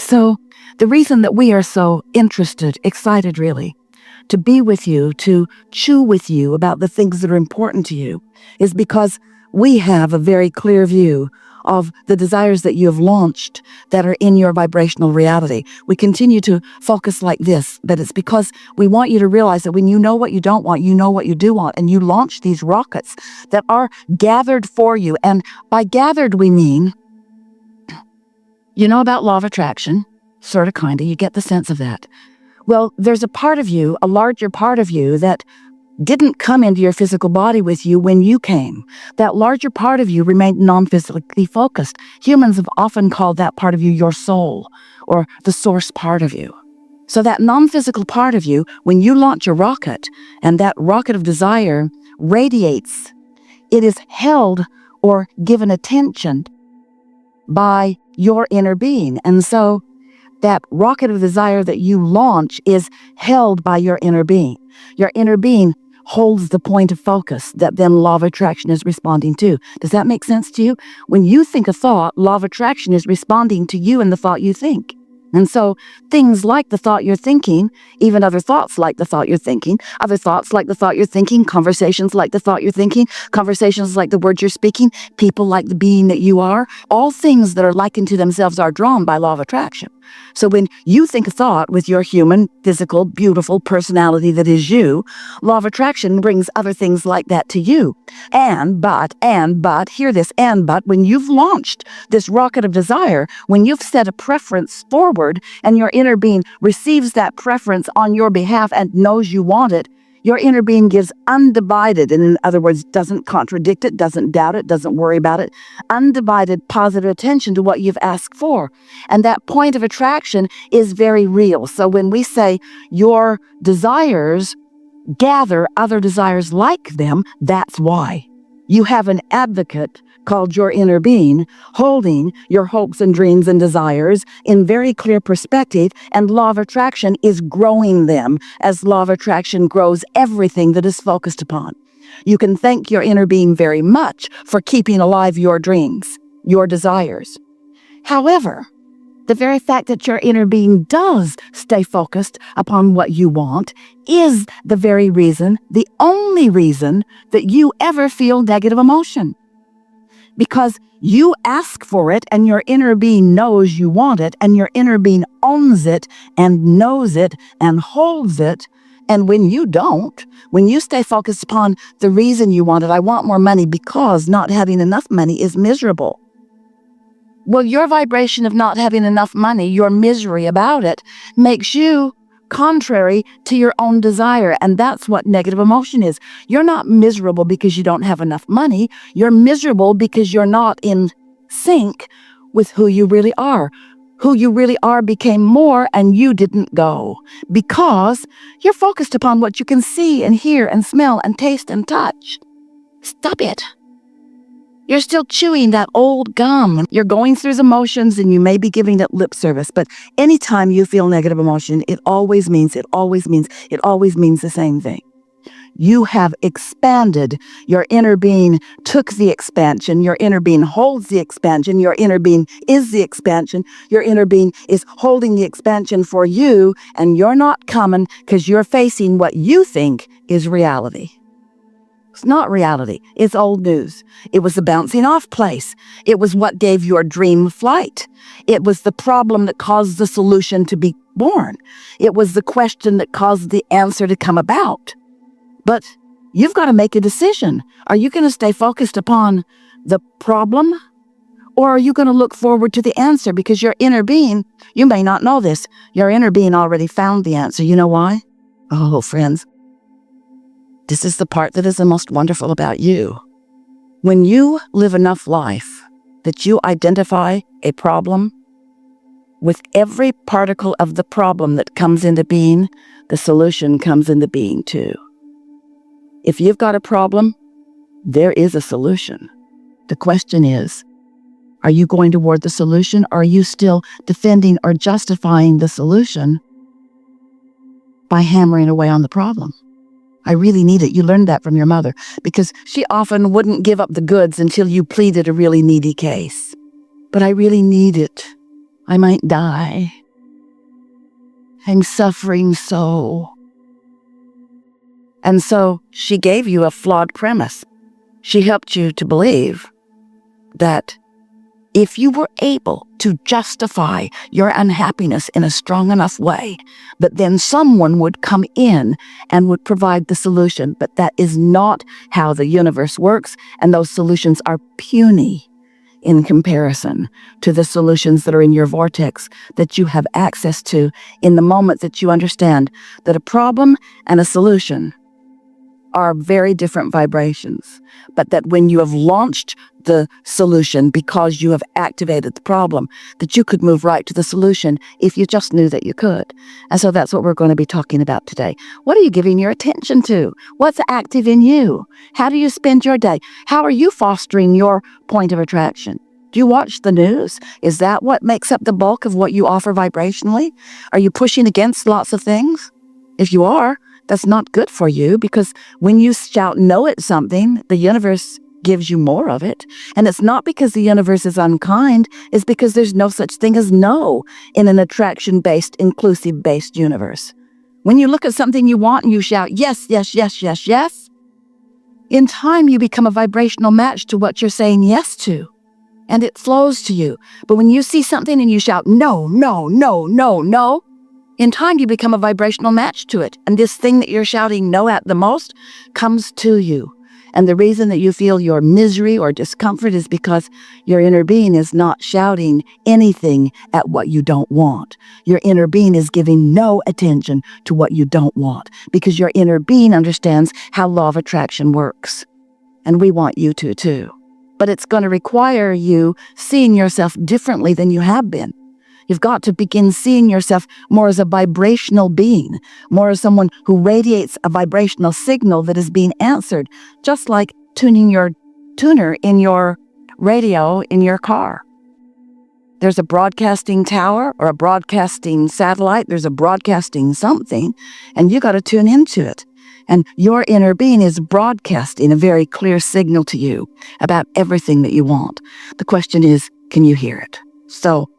So the reason that we are so interested, excited really, to be with you, to chew with you about the things that are important to you, is because we have a very clear view of the desires that you have launched that are in your vibrational reality. We continue to focus like this, that it's because we want you to realize that when you know what you don't want, you know what you do want, and you launch these rockets that are gathered for you. And by gathered, we mean, you know about law of attraction, sort of, kind of, you get the sense of that. Well, there's a part of you, a larger part of you, that didn't come into your physical body with you when you came. That larger part of you remained non-physically focused. Humans have often called that part of you your soul, or the source part of you. So that non-physical part of you, when you launch a rocket, and that rocket of desire radiates, it is held or given attention by your inner being. And so that rocket of desire that you launch is held by your inner being. Your inner being holds the point of focus that then law of attraction is responding to. Does that make sense to you? When you think a thought, law of attraction is responding to you and the thought you think. And so things like the thought you're thinking, even other thoughts like the thought you're thinking, other thoughts like the thought you're thinking, conversations like the thought you're thinking, conversations like the words you're speaking, people like the being that you are, all things that are likened to themselves are drawn by law of attraction. So when you think a thought with your human, physical, beautiful personality that is you, law of attraction brings other things like that to you. But, hear this, but, when you've launched this rocket of desire, when you've set a preference forward and your inner being receives that preference on your behalf and knows you want it, your inner being gives undivided, and in other words, doesn't contradict it, doesn't doubt it, doesn't worry about it, undivided positive attention to what you've asked for. And that point of attraction is very real. So when we say your desires gather other desires like them, that's why. You have an advocate called your inner being, holding your hopes and dreams and desires in very clear perspective, and law of attraction is growing them as law of attraction grows everything that is focused upon. You can thank your inner being very much for keeping alive your dreams, your desires. However, the very fact that your inner being does stay focused upon what you want is the very reason, the only reason, that you ever feel negative emotion. Because you ask for it and your inner being knows you want it and your inner being owns it and knows it and holds it. And when you don't, when you stay focused upon the reason you want it, I want more money because not having enough money is miserable. Well, your vibration of not having enough money, your misery about it, makes you contrary to your own desire. And that's what negative emotion is. You're not miserable because you don't have enough money. You're miserable because you're not in sync with who you really are. Who you really are became more and you didn't go because you're focused upon what you can see and hear and smell and taste and touch. Stop it. You're still chewing that old gum. You're going through the motions and you may be giving it lip service, but anytime you feel negative emotion, it always means the same thing. You have expanded. Your inner being took the expansion. Your inner being holds the expansion. Your inner being is the expansion. Your inner being is holding the expansion for you, and you're not coming because you're facing what you think is reality. It's not reality. It's old news. It was the bouncing off place. It was what gave your dream flight. It was the problem that caused the solution to be born. It was the question that caused the answer to come about. But you've got to make a decision. Are you going to stay focused upon the problem? Or are you going to look forward to the answer? Because your inner being, you may not know this, your inner being already found the answer. You know why? Oh, friends. This is the part that is the most wonderful about you. When you live enough life that you identify a problem, with every particle of the problem that comes into being, the solution comes into being too. If you've got a problem, there is a solution. The question is, are you going toward the solution, or are you still defending or justifying the solution by hammering away on the problem? I really need it. You learned that from your mother because she often wouldn't give up the goods until you pleaded a really needy case. But I really need it. I might die. I'm suffering so. And so she gave you a flawed premise. She helped you to believe that if you were able to justify your unhappiness in a strong enough way, but then someone would come in and would provide the solution. But that is not how the universe works, and those solutions are puny in comparison to the solutions that are in your vortex that you have access to in the moment that you understand that a problem and a solution are very different vibrations, but that when you have launched the solution because you have activated the problem, that you could move right to the solution if you just knew that you could. And so that's what we're going to be talking about today. What are you giving your attention to? What's active in you? How do you spend your day? How are you fostering your point of attraction? Do you watch the news? Is that what makes up the bulk of what you offer vibrationally? Are you pushing against lots of things? If you are, that's not good for you, because when you shout no at something, the universe gives you more of it. And it's not because the universe is unkind, it's because there's no such thing as no in an attraction-based, inclusive-based universe. When you look at something you want and you shout, yes, yes, yes, yes, yes, in time you become a vibrational match to what you're saying yes to, and it flows to you. But when you see something and you shout, no, no, no, no, no, in time, you become a vibrational match to it. And this thing that you're shouting no at the most comes to you. And the reason that you feel your misery or discomfort is because your inner being is not shouting anything at what you don't want. Your inner being is giving no attention to what you don't want, because your inner being understands how law of attraction works. And we want you to too. But it's going to require you seeing yourself differently than you have been. You've got to begin seeing yourself more as a vibrational being, more as someone who radiates a vibrational signal that is being answered, just like tuning your tuner in your radio in your car. There's a broadcasting tower or a broadcasting satellite, there's a broadcasting something, and you got to tune into it. And your inner being is broadcasting a very clear signal to you about everything that you want. The question is, can you hear it? So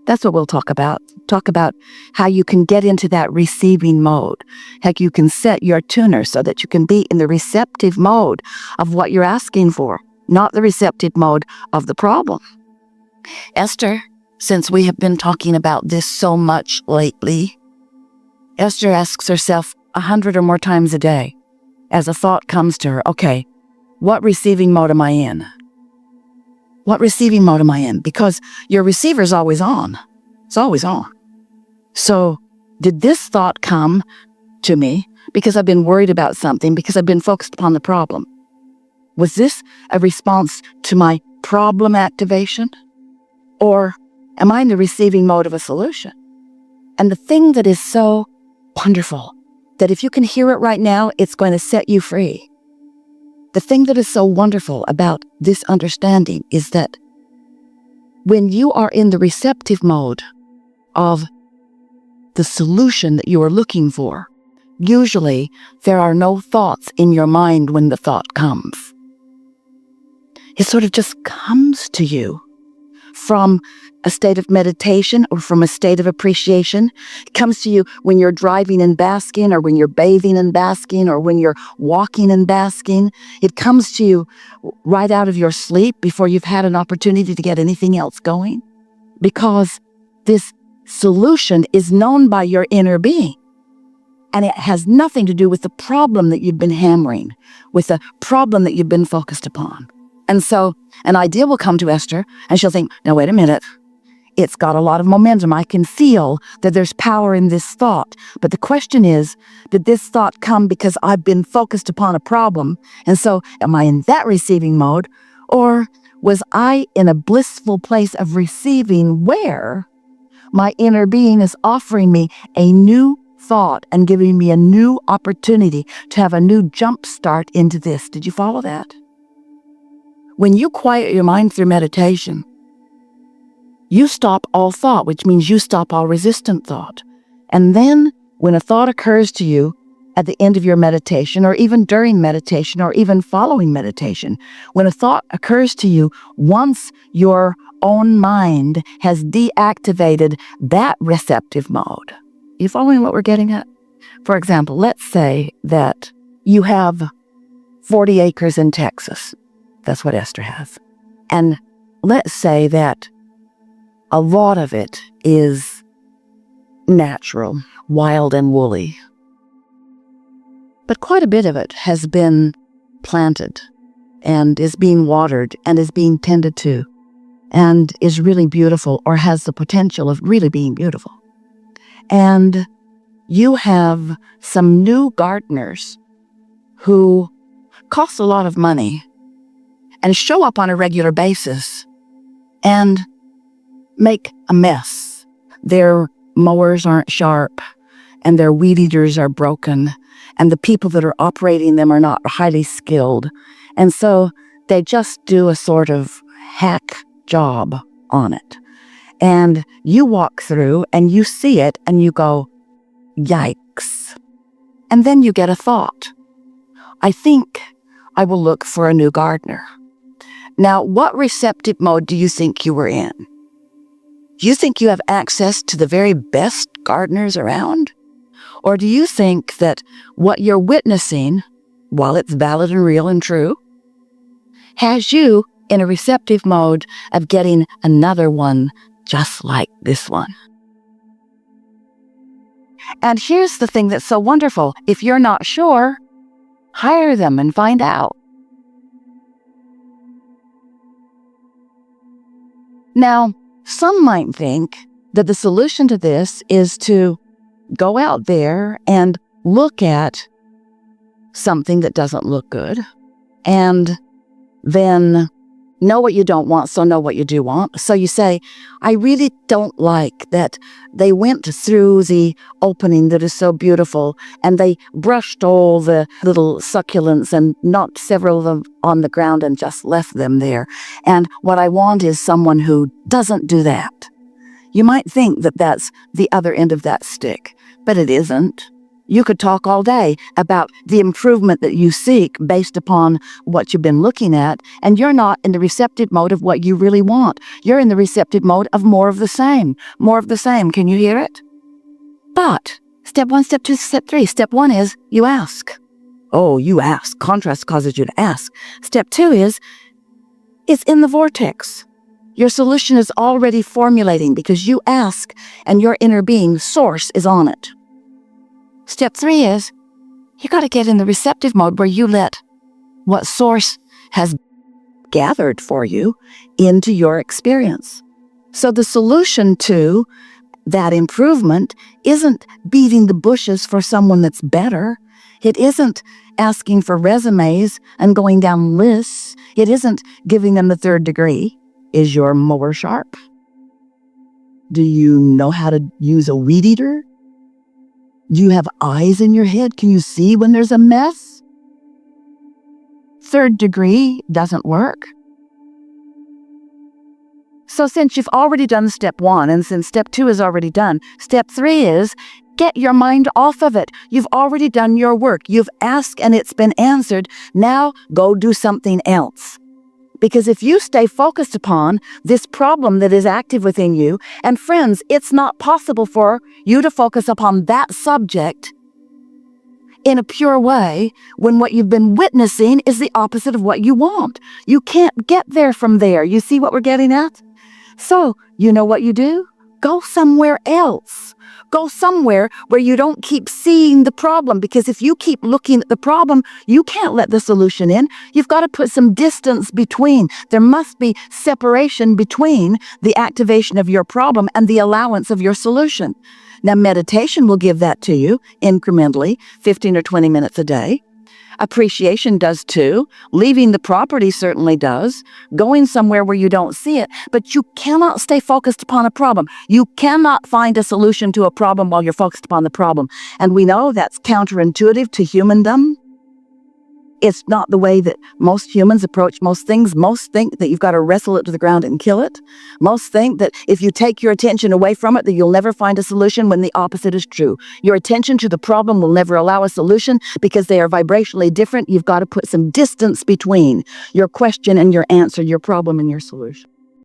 that's what we'll talk about. Talk about how you can get into that receiving mode, how you can set your tuner so that you can be in the receptive mode of what you're asking for, not the receptive mode of the problem. Esther, since we have been talking about this so much lately, Esther asks herself 100 or more times a day, as a thought comes to her, okay, what receiving mode am I in? What receiving mode am I in? Because your receiver's always on. It's always on. So did this thought come to me because I've been worried about something, because I've been focused upon the problem? Was this a response to my problem activation? Or am I in the receiving mode of a solution? And the thing that is so wonderful, that if you can hear it right now, it's going to set you free. The thing that is so wonderful about this understanding is that when you are in the receptive mode of the solution that you are looking for, usually there are no thoughts in your mind when the thought comes. It sort of just comes to you from a state of meditation or from a state of appreciation. It comes to you when you're driving and basking, or when you're bathing and basking, or when you're walking and basking. It comes to you right out of your sleep before you've had an opportunity to get anything else going, because this solution is known by your inner being. And it has nothing to do with the problem that you've been hammering, with the problem that you've been focused upon. And so an idea will come to Esther, and she'll think, now wait a minute, it's got a lot of momentum. I can feel that there's power in this thought. But the question is, did this thought come because I've been focused upon a problem? And so am I in that receiving mode? Or was I in a blissful place of receiving where my inner being is offering me a new thought and giving me a new opportunity to have a new jump start into this? Did you follow that? When you quiet your mind through meditation, you stop all thought, which means you stop all resistant thought. And then when a thought occurs to you, at the end of your meditation, or even during meditation, or even following meditation. When a thought occurs to you, once your own mind has deactivated that receptive mode. You following what we're getting at? For example, let's say that you have 40 acres in Texas. That's what Esther has. And let's say that a lot of it is natural, wild and woolly. But quite a bit of it has been planted and is being watered and is being tended to and is really beautiful, or has the potential of really being beautiful. And you have some new gardeners who cost a lot of money and show up on a regular basis and make a mess. Their mowers aren't sharp, and their weed eaters are broken, and the people that are operating them are not highly skilled. And so they just do a sort of hack job on it. And you walk through and you see it and you go, yikes. And then you get a thought. I think I will look for a new gardener. Now, what receptive mode do you think you were in? Do you think you have access to the very best gardeners around? Or do you think that what you're witnessing, while it's valid and real and true, has you in a receptive mode of getting another one just like this one? And here's the thing that's so wonderful. If you're not sure, hire them and find out. Now, some might think that the solution to this is to go out there and look at something that doesn't look good, and then know what you don't want, so know what you do want. So you say, I really don't like that they went through the opening that is so beautiful, and they brushed all the little succulents and knocked several of them on the ground and just left them there. And what I want is someone who doesn't do that. You might think that that's the other end of that stick, but it isn't. You could talk all day about the improvement that you seek based upon what you've been looking at, and you're not in the receptive mode of what you really want. You're in the receptive mode of more of the same. More of the same. Can you hear it? But step 1, step 2, step 3. Step 1 is you ask. Oh, you ask. Contrast causes you to ask. Step 2 is it's in the vortex. Your solution is already formulating because you ask and your inner being, source, is on it. Step 3 is you got to get in the receptive mode where you let what source has gathered for you into your experience. So the solution to that improvement isn't beating the bushes for someone that's better. It isn't asking for resumes and going down lists. It isn't giving them the 3rd degree. Is your mower sharp? Do you know how to use a weed eater? Do you have eyes in your head? Can you see when there's a mess? 3rd degree doesn't work. So since you've already done step 1, and since step 2 is already done, step 3 is get your mind off of it. You've already done your work. You've asked and it's been answered. Now go do something else. Because if you stay focused upon this problem that is active within you, and friends, it's not possible for you to focus upon that subject in a pure way when what you've been witnessing is the opposite of what you want. You can't get there from there. You see what we're getting at? So, you know what you do? Go somewhere else. Go somewhere where you don't keep seeing the problem, because if you keep looking at the problem, you can't let the solution in. You've got to put some distance between. There must be separation between the activation of your problem and the allowance of your solution. Now, meditation will give that to you incrementally, 15 or 20 minutes a day. Appreciation does too. Leaving the property certainly does. Going somewhere where you don't see it. But you cannot stay focused upon a problem. You cannot find a solution to a problem while you're focused upon the problem. And we know that's counterintuitive to humandom. It's not the way that most humans approach most things. Most think that you've got to wrestle it to the ground and kill it. Most think that if you take your attention away from it, that you'll never find a solution, when the opposite is true. Your attention to the problem will never allow a solution because they are vibrationally different. You've got to put some distance between your question and your answer, your problem and your solution.